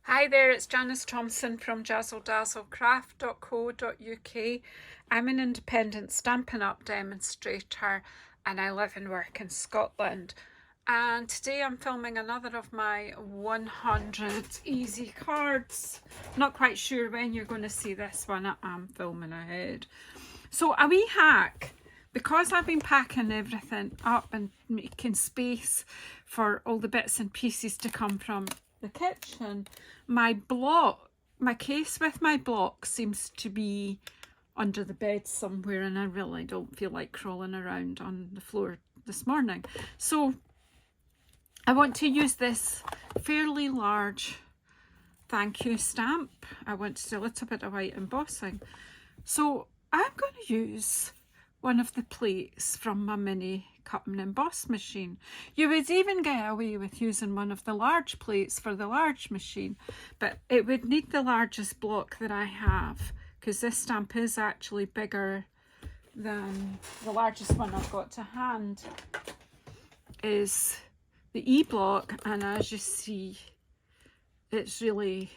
Hi there, it's Janice Thomson from JazzleDazzleCraft.co.uk. I'm an independent Stampin' Up demonstrator and I live and work in Scotland. And today I'm filming another of my 100 easy cards. Not quite sure when you're going to see this one, I'm filming ahead. So a wee hack, because I've been packing everything up and making space for all the bits and pieces to come from the kitchen, my case with my block seems to be under the bed somewhere, and I really don't feel like crawling around on the floor this morning. So I want to use this fairly large thank you stamp. I wanted a little bit of white embossing. So I'm going to use one of the plates from my mini cut and emboss machine. You would even get away with using one of the large plates for the large machine, but it would need the largest block that I have, because this stamp is actually bigger than the largest one I've got to hand is the E block, and as you see, it's really,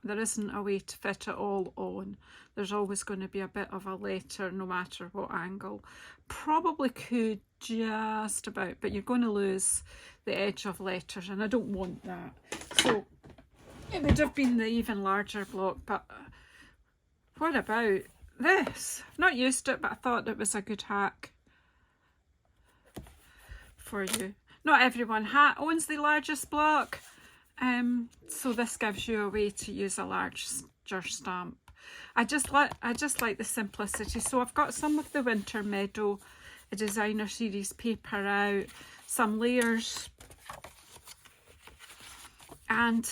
there isn't a way to fit it all on. There's always going to be a bit of a letter no matter what angle. Probably could just about, but you're going to lose the edge of letters and I don't want that. So it would have been the even larger block, but what about this? I've not used it, but I thought it was a good hack for you. Not everyone owns the largest block. So this gives you a way to use a larger stamp. I just like the simplicity. So I've got some of the Winter Meadow, a designer series paper out, some layers, and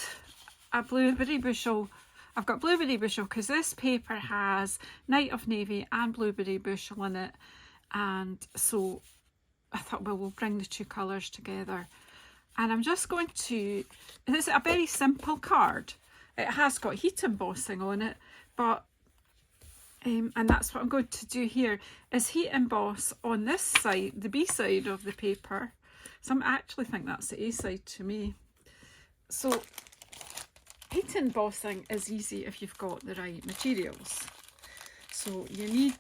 a blueberry bushel. I've got blueberry bushel because this paper has Night of Navy and blueberry bushel in it, and so I thought, well, we'll bring the two colours together. And I'm just going to, this is a very simple card. It has got heat embossing on it, but, and that's what I'm going to do here, is heat emboss on this side, the B side of the paper. Some actually think that's the A side to me. So heat embossing is easy if you've got the right materials. So you need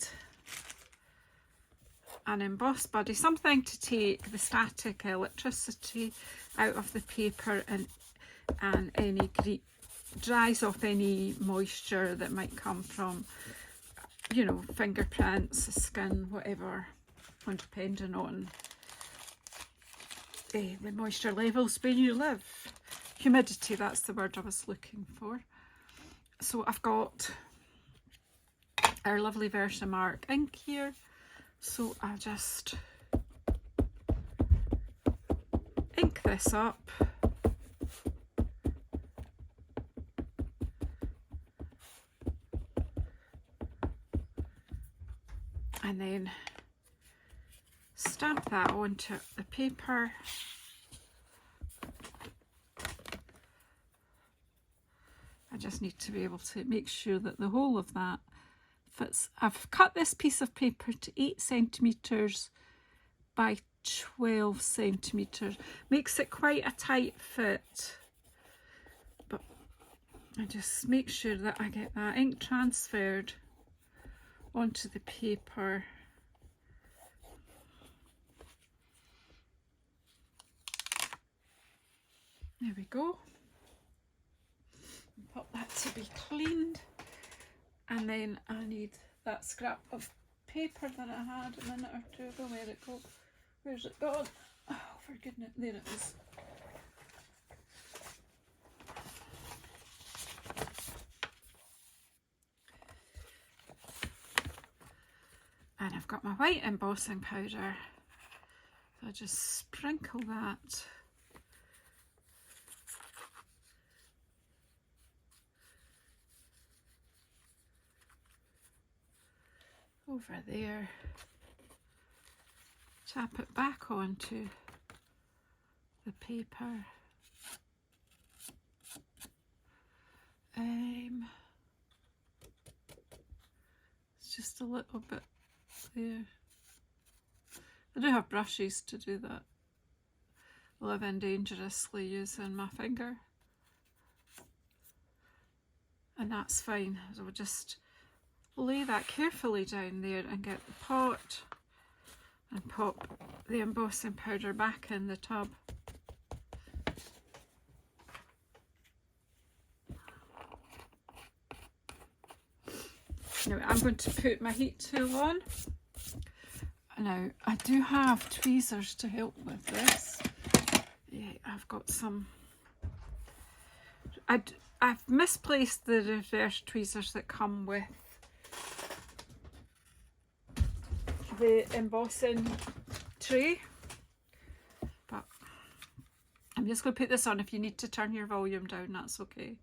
an emboss buddy, something to take the static electricity out of the paper and any dries off any moisture that might come from, you know, fingerprints, skin, whatever, depending on the moisture levels where you live. Humidity, that's the word I was looking for. So I've got our lovely Versamark ink here. So I'll just ink this up. And then stamp that onto the paper. I just need to be able to make sure that the whole of that fits. I've cut this piece of paper to 8 centimetres by 12 centimetres. Makes it quite a tight fit. But I just make sure that I get that ink transferred onto the paper. There we go. Pop that to be cleaned. And then I need that scrap of paper that I had a minute or two ago. Where'd it go? Where's it gone? Oh, for goodness, there it is. And I've got my white embossing powder. So I just sprinkle that over there. Tap it back onto the paper. It's just a little bit there. I do have brushes to do that. Living dangerously using my finger. and that's fine. So we'll just lay that carefully down there and get the pot and pop the embossing powder back in the tub. Now I'm going to put my heat tool on. Now I do have tweezers to help with this. Yeah, I've got some. I've misplaced the reverse tweezers that come with the embossing tray, but I'm just going to put this on. If you need to turn your volume down, that's okay.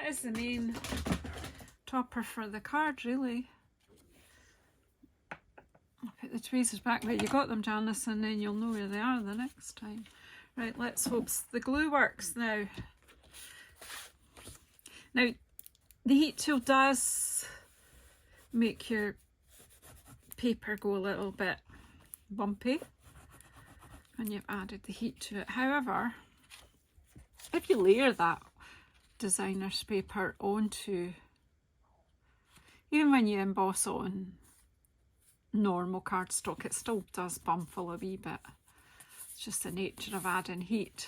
Is the main topper for the card, really. I'll put the tweezers back where you got them, Janice, and then you'll know where they are the next time. Right, let's hope the glue works now. Now, the heat tool does make your paper go a little bit bumpy when you've added the heat to it. However, if you layer that designer's paper onto, even when you emboss on normal cardstock, it still does bump a wee bit. It's just the nature of adding heat.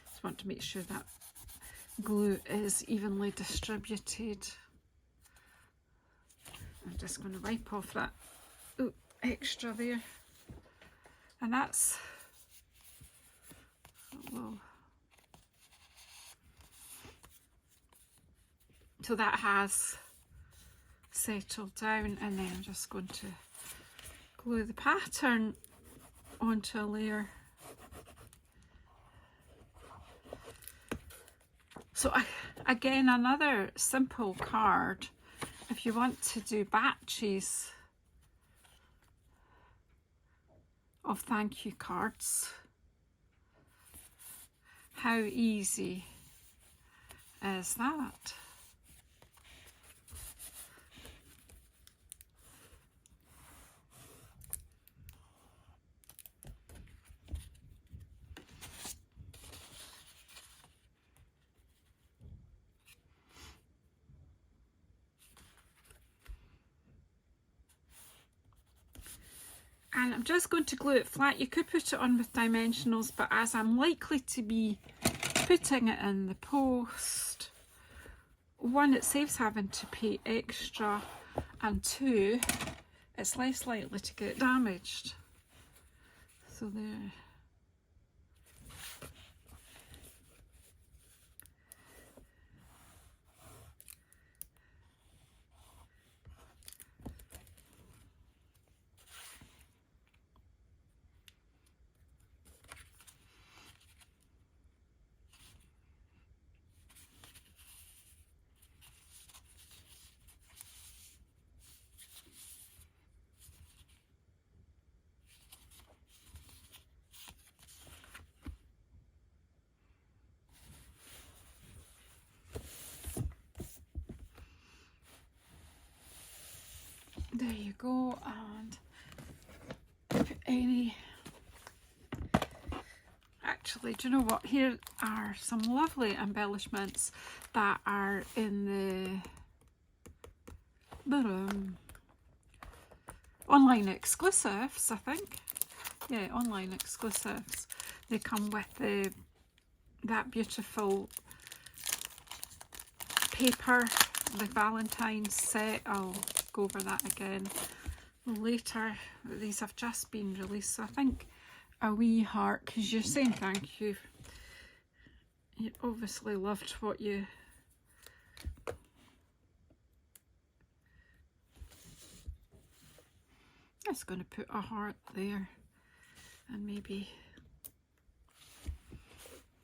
Just want to make sure that glue is evenly distributed. I'm just going to wipe off that extra there, and that's so that has settled down, and then I'm just going to glue the pattern onto a layer. So again, another simple card. If you want to do batches of thank you cards, how easy is that? And I'm just going to glue it flat. You could put it on with dimensionals, but as I'm likely to be putting it in the post, one, it saves having to pay extra, and two, it's less likely to get damaged. So there. There you go, and put any, actually, do you know what, here are some lovely embellishments that are in the online exclusives, I think. Yeah, online exclusives. They come with that beautiful paper, the Valentine's set. I'll go over that again later. These have just been released, so I think a wee heart, because you're saying thank you. You obviously loved what you... I'm just going to put a heart there, and maybe a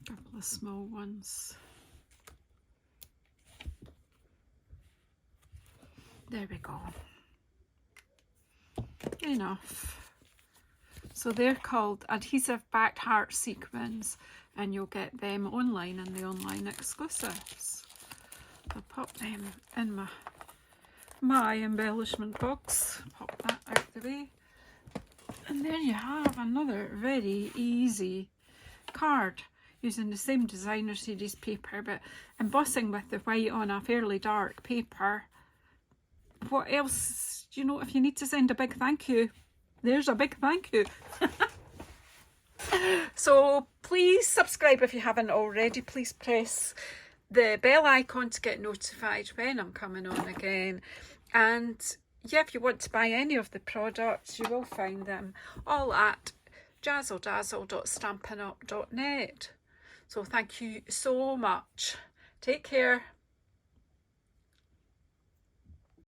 couple of small ones. There we go. Enough. So they're called adhesive backed heart sequins, and you'll get them online in the online exclusives. I'll pop them in my embellishment box. Pop that out the way. And there you have another very easy card using the same designer series paper, but embossing with the white on a fairly dark paper. What else? You know, if you need to send a big thank you, there's a big thank you. So please subscribe if you haven't already. Please press the bell icon to get notified when I'm coming on again. And yeah, if you want to buy any of the products, you will find them all at JazzleDazzle.stampinup.net. So thank you so much. Take care.